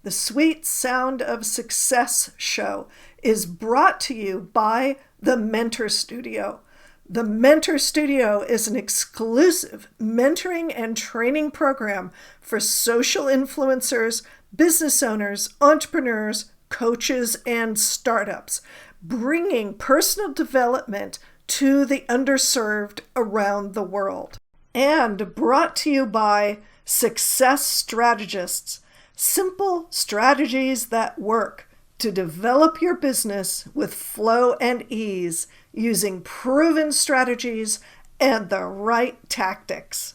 The Sweet Sound of Success show is brought to you by the Mentor Studio. The Mentor Studio is an exclusive mentoring and training program for social influencers, business owners, entrepreneurs, coaches, and startups, bringing personal development to the underserved around the world. And brought to you by Success Strategists. Simple strategies that work to develop your business with flow and ease using proven strategies and the right tactics.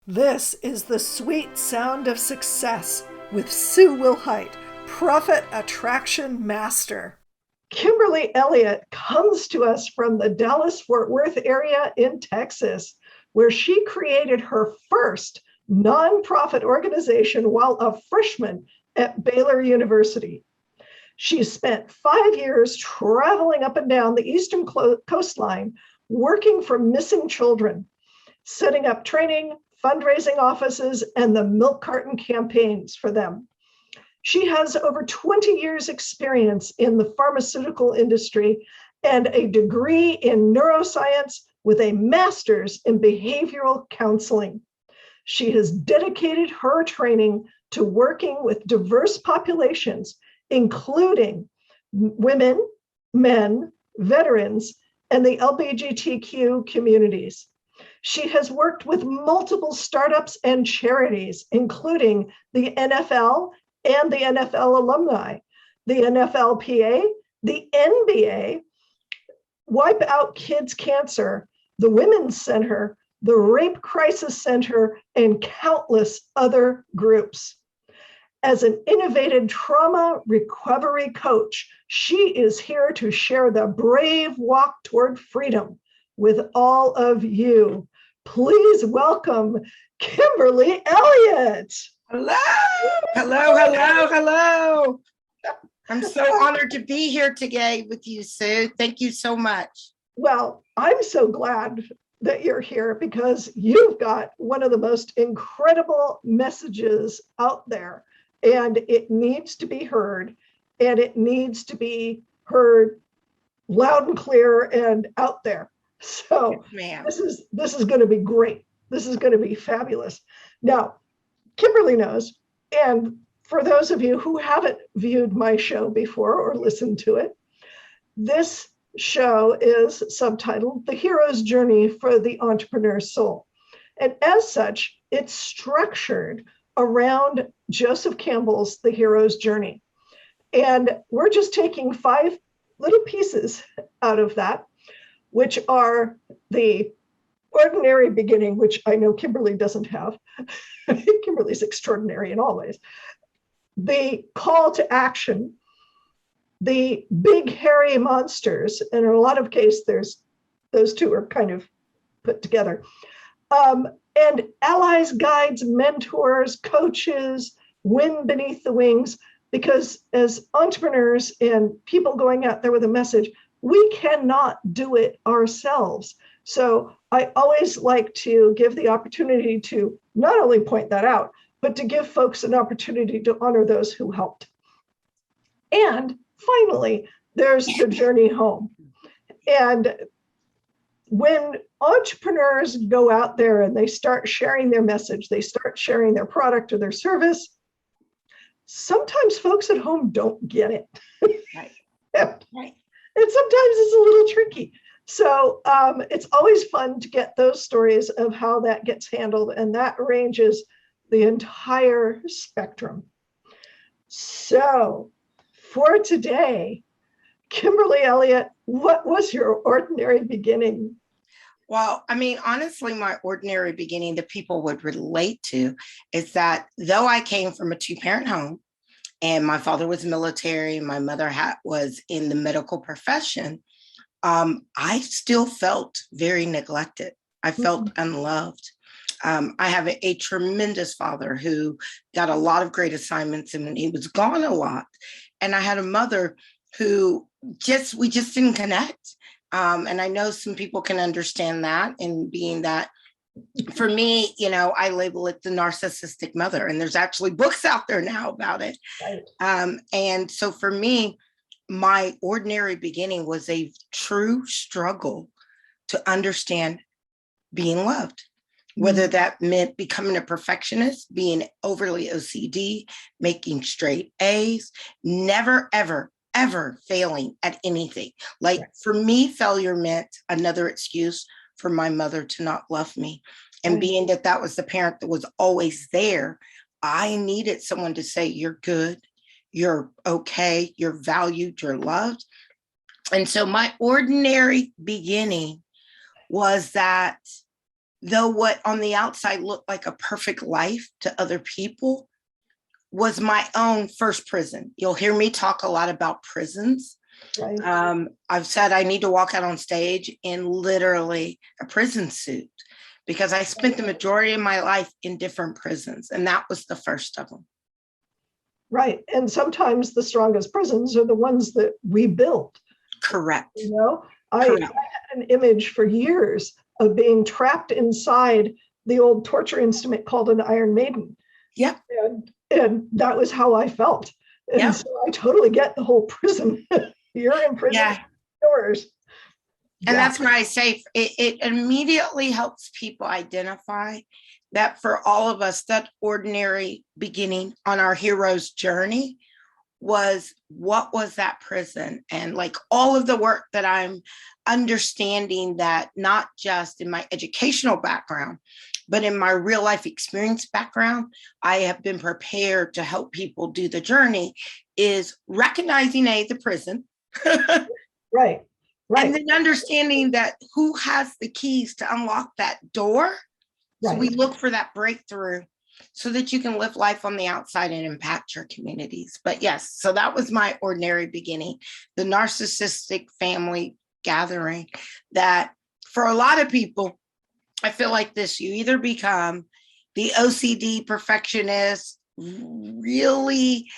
This is the Sweet Sound of Success with Sue Wilhite, Profit Attraction Master. Kimberly Elliott comes to us from the Dallas-Fort Worth area in Texas, where she created her first nonprofit organization while a freshman at Baylor University. She spent 5 years traveling up and down the Eastern Coastline, working for missing children, setting up training, fundraising offices, and the milk carton campaigns for them. She has over 20 years experience in the pharmaceutical industry and a degree in neuroscience with a master's in behavioral counseling. She has dedicated her training to working with diverse populations, including women, men, veterans, and the LBGTQ communities. She has worked with multiple startups and charities, including the NFL and the NFL Alumni, the NFLPA, the NBA, Wipe Out Kids Cancer, the Women's Center, the Rape Crisis Center, and countless other groups. As an innovative trauma recovery coach, she is here to share the brave walk toward freedom with all of you. Please welcome Kimberly Elliott. Hello, hello, hello, hello. I'm so honored to be here today with you, Sue. Thank you so much. Well, I'm so glad that you're here because you've got one of the most incredible messages out there, and it needs to be heard, and it needs to be heard loud and clear and out there. So yes, this is going to be great. This is going to be fabulous. Now, Kimberly knows, and for those of you who haven't viewed my show before or listened to it, this show is subtitled The Hero's Journey for the Entrepreneur Soul. And as such, it's structured around Joseph Campbell's The Hero's Journey. And we're just taking 5 little pieces out of that, which are the ordinary beginning, which I know Kimberly doesn't have. Kimberly's extraordinary in all ways. The call to action, the big hairy monsters, and in a lot of cases, there's those two are kind of put together, and allies, guides, mentors, coaches, wind beneath the wings, because as entrepreneurs and people going out there with a message, we cannot do it ourselves. So I always like to give the opportunity to not only point that out, but to give folks an opportunity to honor those who helped. And finally, there's the journey home. And when entrepreneurs go out there and they start sharing their message, they start sharing their product or their service, sometimes folks at home don't get it. right. Right. And sometimes it's a little tricky. So it's always fun to get those stories of how that gets handled, and that ranges the entire spectrum. So for today, Kimberly Elliott, what was your ordinary beginning? Well, I mean, honestly, my ordinary beginning that people would relate to is that though I came from a 2-parent home and my father was military, my mother was in the medical profession, I still felt very neglected. I felt unloved. I have a tremendous father who got a lot of great assignments and he was gone a lot. And I had a mother who we just didn't connect. And I know some people can understand that, and being that For me, I label it the narcissistic mother, and there's actually books out there now about it. Right. And so for me, my ordinary beginning was a true struggle to understand being loved, whether that meant becoming a perfectionist, being overly OCD, making straight A's, never, ever, ever failing at anything. Like for me, failure meant another excuse for my mother to not love me. And being that was the parent that was always there, I needed someone to say, you're good, you're okay, you're valued, you're loved. And so my ordinary beginning was that though what on the outside looked like a perfect life to other people was my own first prison. You'll hear me talk a lot about prisons. Right. I've said I need to walk out on stage in literally a prison suit because I spent the majority of my life in different prisons, and that was the first of them. Right. And sometimes the strongest prisons are the ones that we build. Correct. I had an image for years of being trapped inside the old torture instrument called an Iron Maiden. Yeah. And that was how I felt. And so I totally get the whole prison. You're in prison. Yeah. Yours. And that's why I say it immediately helps people identify that for all of us, that ordinary beginning on our hero's journey was, what was that prison? And like all of the work that I'm understanding, that not just in my educational background, but in my real life experience background, I have been prepared to help people do the journey, is recognizing the prison. Right. Right. And then understanding that who has the keys to unlock that door. So we look for that breakthrough so that you can live life on the outside and impact your communities. But yes, so that was my ordinary beginning, the narcissistic family gathering, that for a lot of people, I feel like this, you either become the OCD perfectionist, really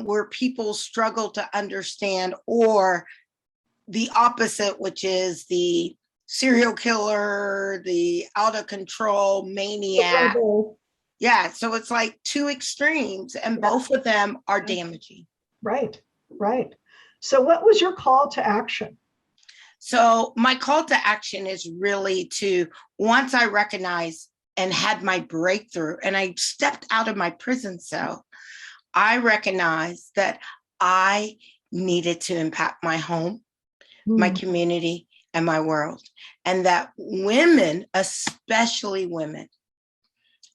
where people struggle to understand, or the opposite, which is the serial killer, the out of control maniac. Yeah, so it's like two extremes, and both of them are damaging. Right, right. So what was your call to action? So my call to action is really to, once I recognized and had my breakthrough and I stepped out of my prison cell, I recognized that I needed to impact my home, my community, and my world. And that women, especially women,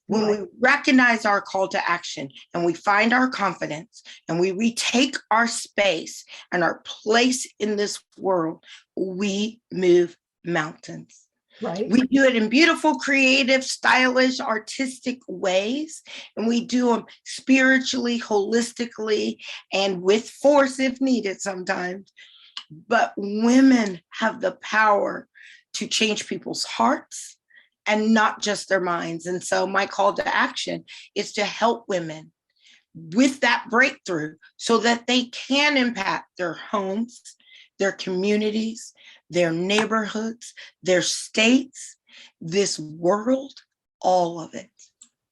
when we recognize our call to action and we find our confidence and we retake our space and our place in this world, we move mountains. Right. We do it in beautiful, creative, stylish, artistic ways. And we do them spiritually, holistically, and with force if needed sometimes. But women have the power to change people's hearts and not just their minds. And so my call to action is to help women with that breakthrough so that they can impact their homes, their communities, their neighborhoods, their states, this world, all of it.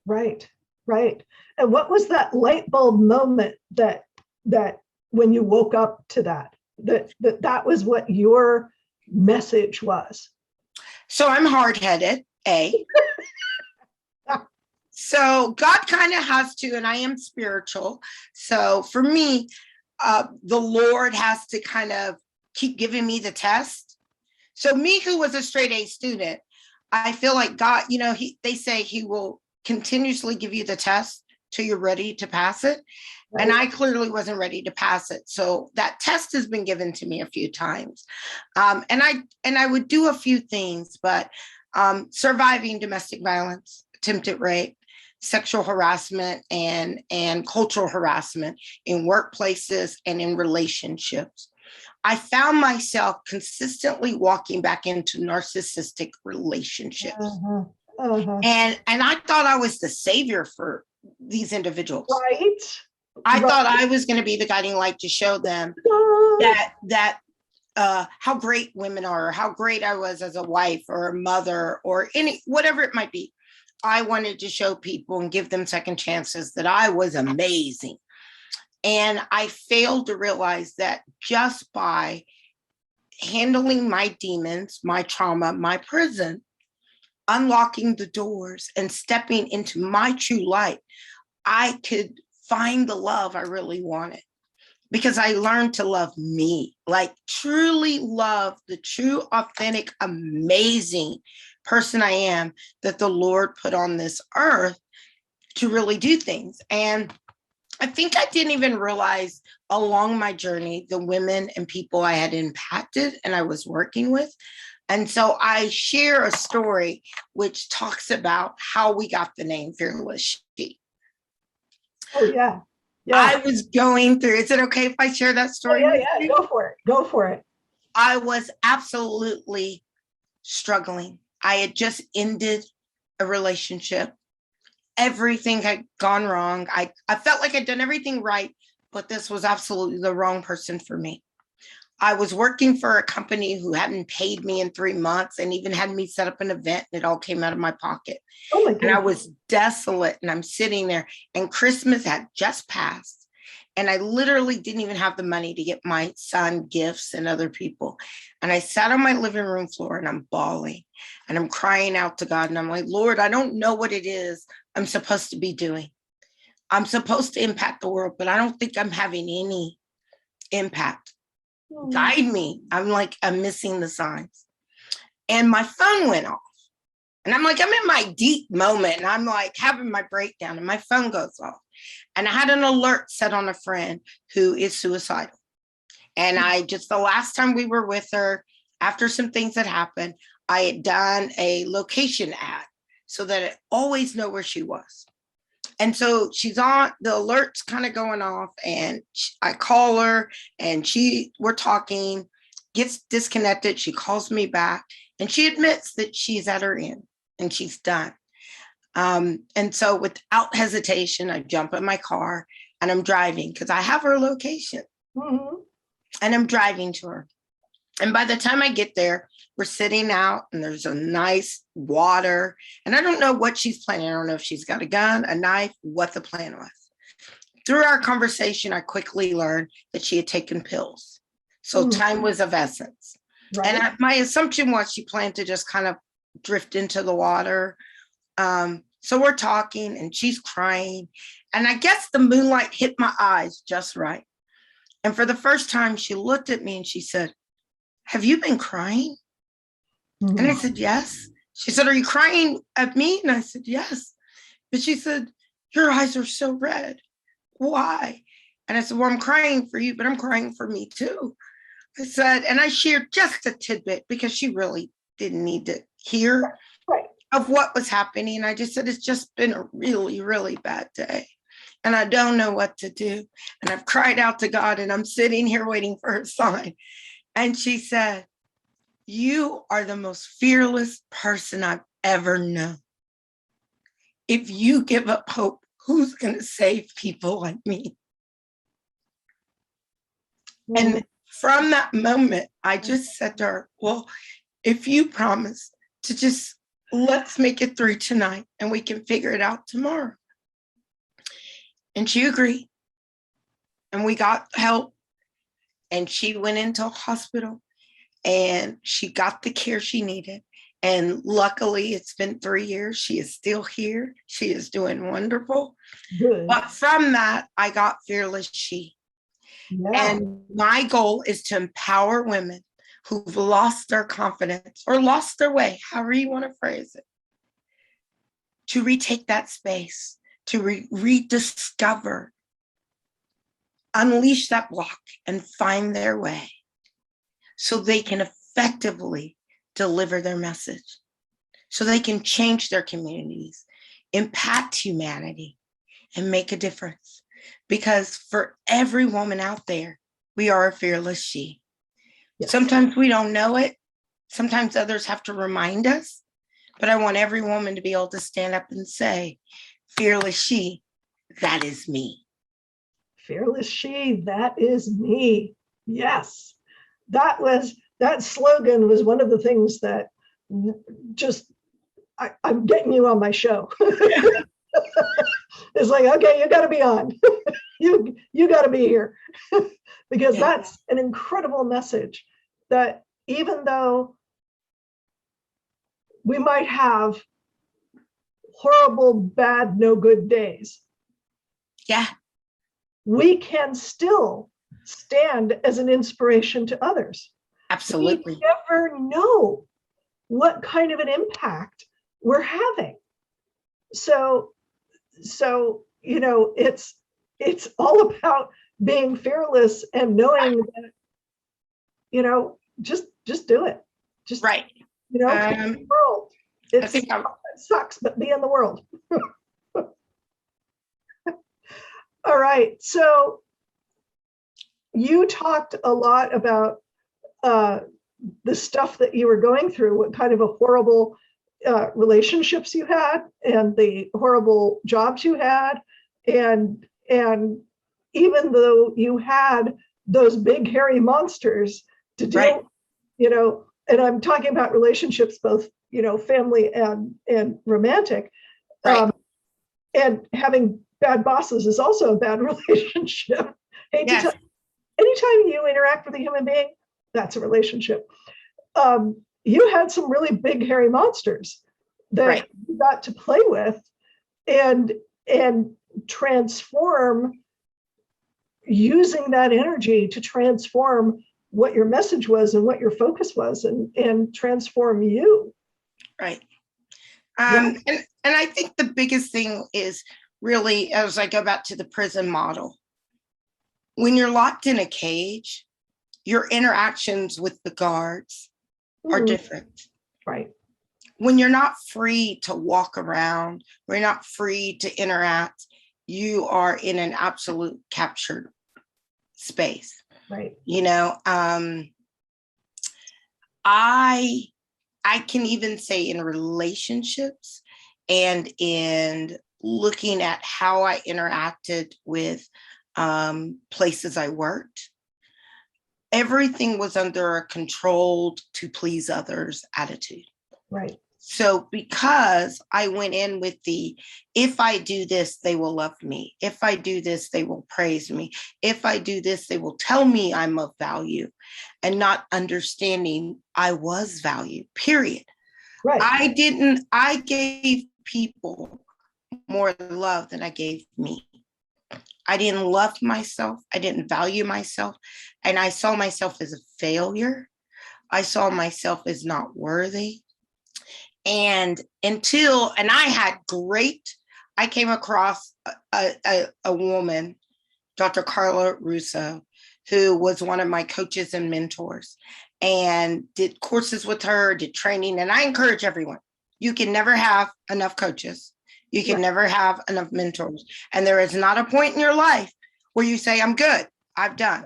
Right, right. And what was that light bulb moment that when you woke up to that was what your message was? So I'm hard-headed, So God kind of has to, and I am spiritual. So for me, the Lord has to kind of keep giving me the test. So me, who was a straight A student, I feel like God, they say he will continuously give you the test till you're ready to pass it. Right. And I clearly wasn't ready to pass it. So that test has been given to me a few times. And I would do a few things, but surviving domestic violence, attempted rape, sexual harassment, and cultural harassment in workplaces and in relationships. I found myself consistently walking back into narcissistic relationships. And I thought I was the savior for these individuals. Right. I thought I was going to be the guiding light to show them that how great women are, or how great I was as a wife or a mother or whatever it might be. I wanted to show people and give them second chances that I was amazing. And I failed to realize that just by handling my demons, my trauma, my prison, unlocking the doors and stepping into my true light, I could find the love I really wanted. Because I learned to love me, like truly love the true, authentic, amazing person I am that the Lord put on this earth to really do things. And I think I didn't even realize along my journey the women and people I had impacted and I was working with. And so I share a story which talks about how we got the name Fearless She. Oh, yeah. Yeah. I was going through, is it okay if I share that story? Oh, yeah. Go for it. Go for it. I was absolutely struggling. I had just ended a relationship. Everything had gone wrong. I felt like I'd done everything right, but this was absolutely the wrong person for me. I was working for a company who hadn't paid me in 3 months and even had me set up an event, and it all came out of my pocket. Oh my goodness. And I was desolate, and I'm sitting there, and Christmas had just passed. And I literally didn't even have the money to get my son gifts and other people. And I sat on my living room floor and I'm bawling and I'm crying out to God. And I'm like, Lord, I don't know what it is I'm supposed to be doing. I'm supposed to impact the world, but I don't think I'm having any impact. Guide me. I'm missing the signs. And my phone went off. And I'm like, I'm in my deep moment. And I'm like having my breakdown and my phone goes off. And I had an alert set on a friend who is suicidal. And the last time we were with her, after some things had happened, I had done a location ad so that I always know where she was. And so she's on, the alert's kind of going off, and I call her and we're talking, gets disconnected. She calls me back and she admits that she's at her end and she's done. And so without hesitation, I jump in my car and I'm driving because I have her location. Mm-hmm. And I'm driving to her. And by the time I get there, we're sitting out and there's a nice water. And I don't know what she's planning. I don't know if she's got a gun, a knife, what the plan was. Through our conversation, I quickly learned that she had taken pills. So time was of essence. Right. And my assumption was she planned to just kind of drift into the water. So we're talking and she's crying. And I guess the moonlight hit my eyes just right. And for the first time, she looked at me and she said, have you been crying? Mm-hmm. And I said, yes. She said, are you crying at me? And I said, yes. But she said, your eyes are so red. Why? And I said, well, I'm crying for you, but I'm crying for me too. I said, and I shared just a tidbit because she really didn't need to hear of what was happening. And I just said, it's just been a really, really bad day. And I don't know what to do. And I've cried out to God and I'm sitting here waiting for her sign. And she said, you are the most fearless person I've ever known. If you give up hope, who's going to save people like me? Mm-hmm. And from that moment, I just said to her, well, if you promise to just let's make it through tonight and we can figure it out tomorrow. And she agreed. And we got help. And she went into a hospital and she got the care she needed. And luckily, it's been 3 years. She is still here. She is doing wonderful. Good. But from that, I got Fearless She. Yeah. And my goal is to empower women who've lost their confidence or lost their way, however you want to phrase it, to retake that space, to rediscover, unleash that block and find their way so they can effectively deliver their message, so they can change their communities, impact humanity, and make a difference. Because for every woman out there, we are a fearless she. Yes. Sometimes we don't know it. Sometimes others have to remind us. But I want every woman to be able to stand up and say, fearless she, that is me. Fearless she, that is me. Yes. that slogan was one of the things that just, I'm getting you on my show. It's like, okay, you got to be on. you got to be here. Because that's an incredible message, that even though we might have horrible, bad, no good days, we can still stand as an inspiration to others. Absolutely. We never know what kind of an impact we're having. So it's all about being fearless and knowing that, just do it. Just right. Be in the world. It sucks, but be in the world. All right. So you talked a lot about the stuff that you were going through, what kind of a horrible relationships you had, and the horrible jobs you had, and even though you had those big hairy monsters to deal, and I'm talking about relationships, both family and romantic, right. And having bad bosses is also a bad relationship. Anytime you interact with a human being, that's a relationship. You had some really big hairy monsters that you got to play with and transform, using that energy to transform what your message was and what your focus was, and transform you. Right. And I think the biggest thing is really, as I go back to the prison model, when you're locked in a cage, your interactions with the guards are different. Right. When you're not free to walk around, when you're not free to interact, you are in an absolute captured space. Right. I can even say in relationships and in looking at how I interacted with places I worked, everything was under a controlled to please others attitude. Right. So because I went in with if I do this, they will love me. If I do this, they will praise me. If I do this, they will tell me I'm of value, and not understanding I was value, period. Right. I gave people more love than I gave me. I didn't love myself. I didn't value myself. And I saw myself as a failure. I saw myself as not worthy. And I came across a woman, Dr. Carla Russo, who was one of my coaches and mentors, and did courses with her, did training. And I encourage everyone, you can never have enough coaches. You can never have enough mentors. And there is not a point in your life where you say, I'm good, I've done.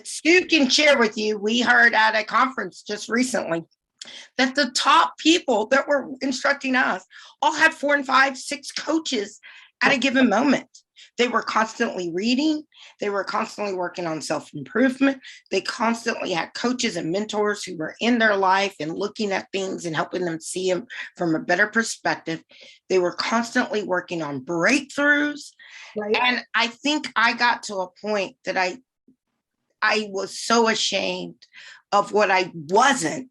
Stu can share with you, we heard at a conference just recently that the top people that were instructing us all had 4 and 5, 6 coaches at a given moment. They were constantly reading. They were constantly working on self-improvement. They constantly had coaches and mentors who were in their life and looking at things and helping them see them from a better perspective. They were constantly working on breakthroughs. Right. And I think I got to a point that I was so ashamed of what I wasn't,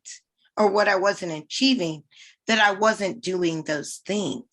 or what I wasn't achieving, that I wasn't doing those things.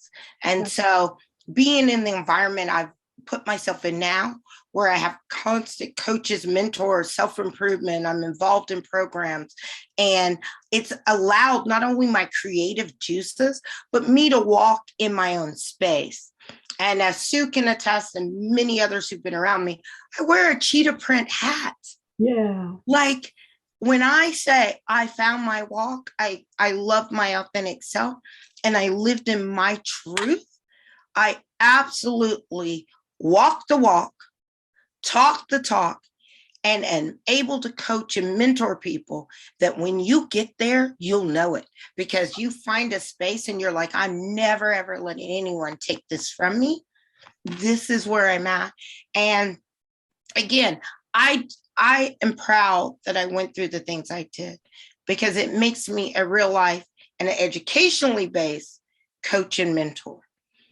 And so being in the environment I've put myself in now, where I have constant coaches, mentors, self-improvement, I'm involved in programs, and it's allowed not only my creative juices, but me to walk in my own space. And as Sue can attest, and many others who've been around me, I wear a cheetah print hat. Yeah. Like, when I say I found my walk, I love my authentic self, and I lived in my truth, I absolutely walk the walk, talk the talk, and am able to coach and mentor people that when you get there, you'll know it, because you find a space and you're like, I'm never, ever letting anyone take this from me. This is where I'm at. And again, I am proud that I went through the things I did, because it makes me a real life and an educationally based coach and mentor.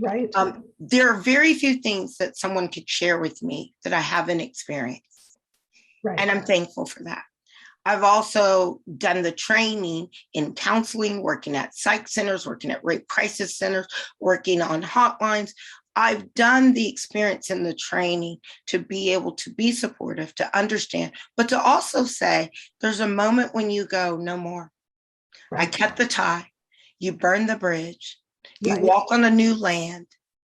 Right. There are very few things that someone could share with me that I haven't experienced. Right. And I'm thankful for that. I've also done the training in counseling, working at psych centers, working at rape crisis centers, working on hotlines. I've done the experience in the training to be able to be supportive, to understand, but to also say, there's a moment when you go, no more. Right. I cut the tie, you burn the bridge, you walk on a new land,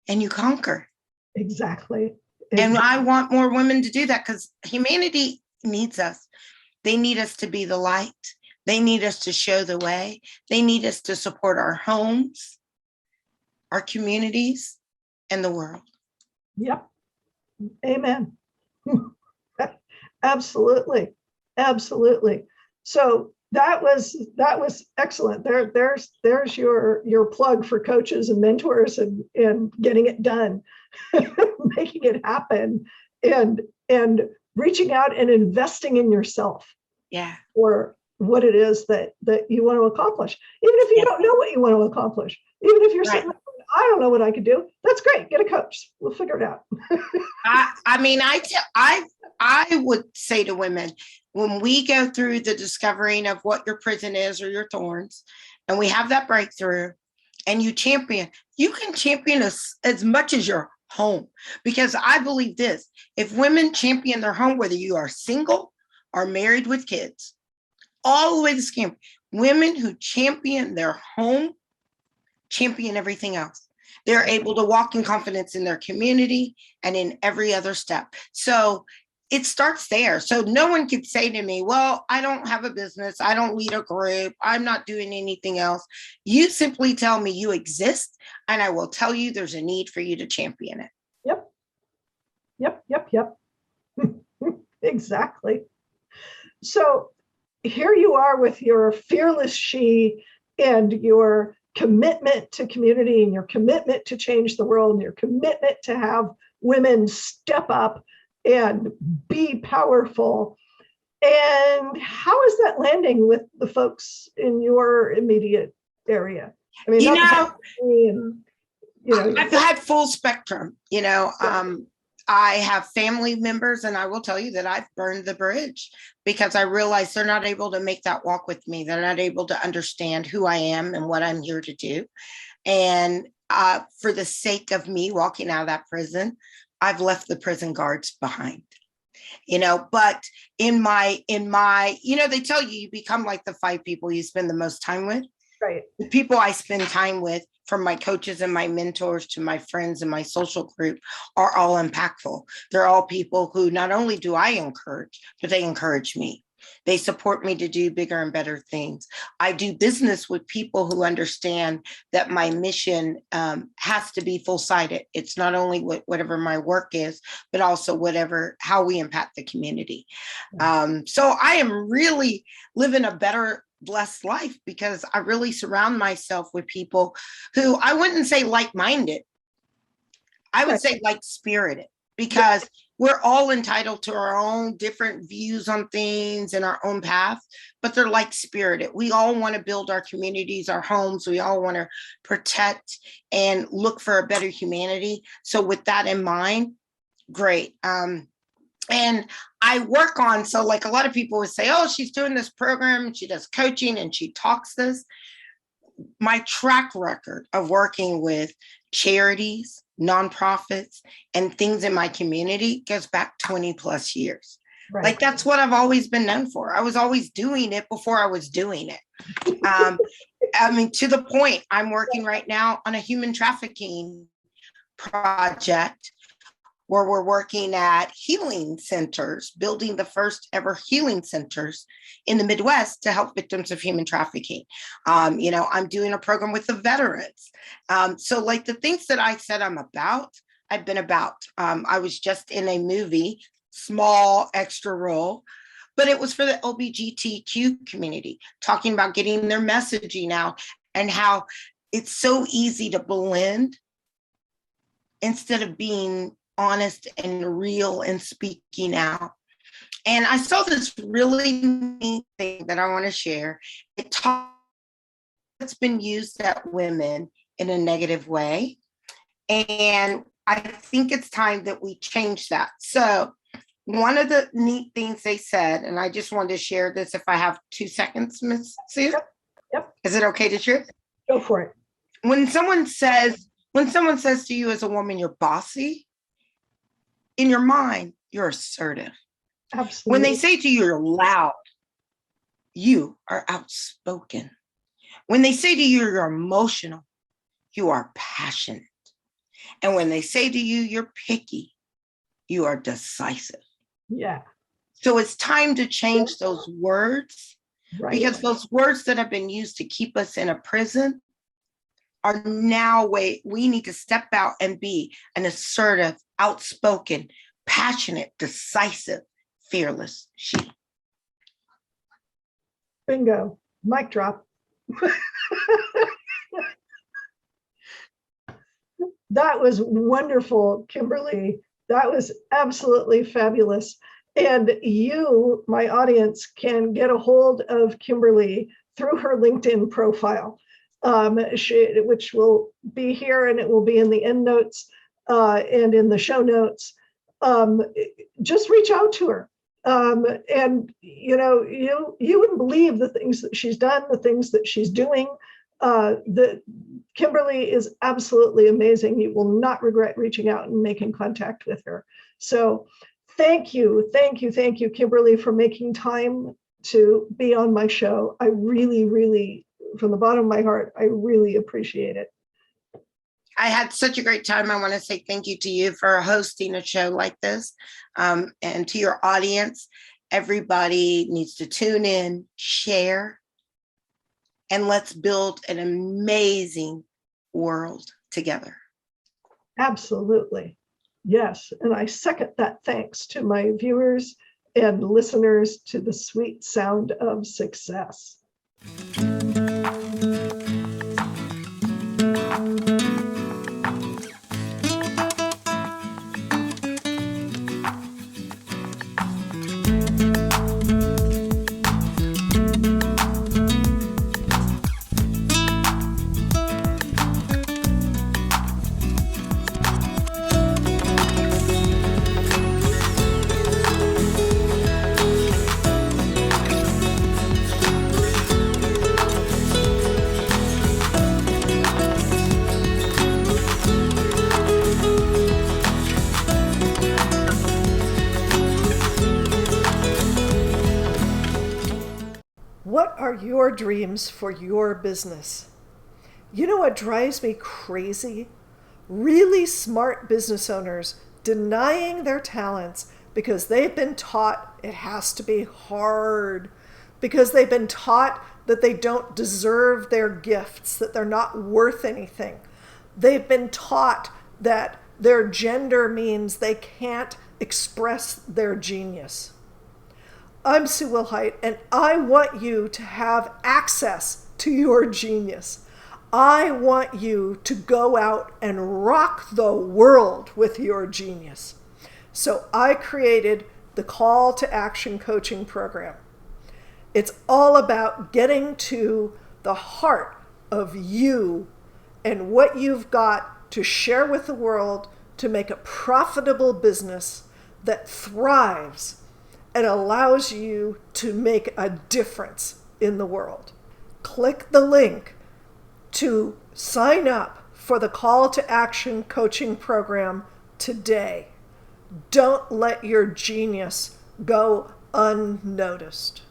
and you conquer. Exactly. And I want more women to do that, because humanity needs us. They need us to be the light. They need us to show the way. They need us to support our homes, our communities, and the world. Yep. Amen. Absolutely. Absolutely. So that was excellent. There's your plug for coaches and mentors and getting it done, making it happen, and reaching out and investing in yourself. Yeah. For what it is that you want to accomplish. Even if you don't know what you want to accomplish, even if you're sitting there, I don't know what I could do. That's great. Get a coach. We'll figure it out. I would say to women, when we go through the discovering of what your prison is or your thorns, and we have that breakthrough, and you can champion as much as your home. Because I believe this, if women champion their home, whether you are single or married with kids, all the way to scam, women who champion their home champion everything else. They're able to walk in confidence in their community and in every other step. So it starts there. So no one could say to me, well, I don't have a business. I don't lead a group. I'm not doing anything else. You simply tell me you exist, and I will tell you there's a need for you to champion it. Yep. Exactly. So here you are with your fearless she and your commitment to community and your commitment to change the world and your commitment to have women step up and be powerful. And how is that landing with the folks in your immediate area? I mean, I've had full spectrum, I have family members, and I will tell you that I've burned the bridge because I realize they're not able to make that walk with me. They're not able to understand who I am and what I'm here to do. And for the sake of me walking out of that prison, I've left the prison guards behind. But in my, they tell you become like the 5 people you spend the most time with. Right. The people I spend time with, from my coaches and my mentors to my friends and my social group, are all impactful. They're all people who not only do I encourage, but they encourage me. They support me to do bigger and better things. I do business with people who understand that my mission has to be full-sided. It's not only whatever my work is, but also how we impact the community. So I am really living a better, blessed life because I really surround myself with people who I wouldn't say like-minded. I would say like-spirited, because we're all entitled to our own different views on things and our own path, but they're like-spirited. We all want to build our communities, our homes. We all want to protect and look for a better humanity. So with that in mind, great. And I work on, so like a lot of people would say, oh, she's doing this program, she does coaching and she talks this. My track record of working with charities, nonprofits, and things in my community goes back 20 plus years. Right. Like that's what I've always been known for. I was always doing it before I was doing it. To the point, I'm working right now on a human trafficking project where we're working at healing centers, building the first ever healing centers in the Midwest to help victims of human trafficking. I'm doing a program with the veterans. So like the things that I said I've been about. I was just in a movie, small extra role, but it was for the LBGTQ community, talking about getting their messaging out and how it's so easy to blend instead of being honest and real and speaking out. And I saw this really neat thing that I want to share. It's been used at women in a negative way. And I think it's time that we change that. So one of the neat things they said, and I just wanted to share this if I have 2 seconds, Miss Sue. Yep. Is it okay to share? Go for it. When someone says to you as a woman, you're bossy, in your mind, you're assertive. Absolutely. When they say to you, you're loud, you are outspoken. When they say to you, you're emotional, you are passionate. And when they say to you, you're picky, you are decisive. Yeah. So it's time to change those words, Right. because those words that have been used to keep us in a prison are now we need to step out and be an assertive, outspoken, passionate, decisive, fearless she. Bingo. Mic drop. That was wonderful, Kimberly. That was absolutely fabulous. And you, my audience, can get a hold of Kimberly through her LinkedIn profile, which will be here, and it will be in the end notes and in the show notes. Just reach out to her. And you wouldn't believe the things that she's done, the things that she's doing. Kimberly is absolutely amazing. You will not regret reaching out and making contact with her. So thank you, Kimberly, for making time to be on my show. I really, really, from the bottom of my heart, I really appreciate it. I had such a great time. I want to say thank you to you for hosting a show like this, and to your audience. Everybody needs to tune in, share, and let's build an amazing world together. Absolutely. Yes. And I second that thanks to my viewers and listeners to the sweet sound of success. What are your dreams for your business? You know what drives me crazy? Really smart business owners denying their talents because they've been taught it has to be hard, because they've been taught that they don't deserve their gifts, that they're not worth anything. They've been taught that their gender means they can't express their genius. I'm Sue Wilhite, and I want you to have access to your genius. I want you to go out and rock the world with your genius. So I created the Call to Action Coaching Program. It's all about getting to the heart of you and what you've got to share with the world to make a profitable business that thrives and allows you to make a difference in the world. Click the link to sign up for the Call to Action Coaching Program today. Don't let your genius go unnoticed.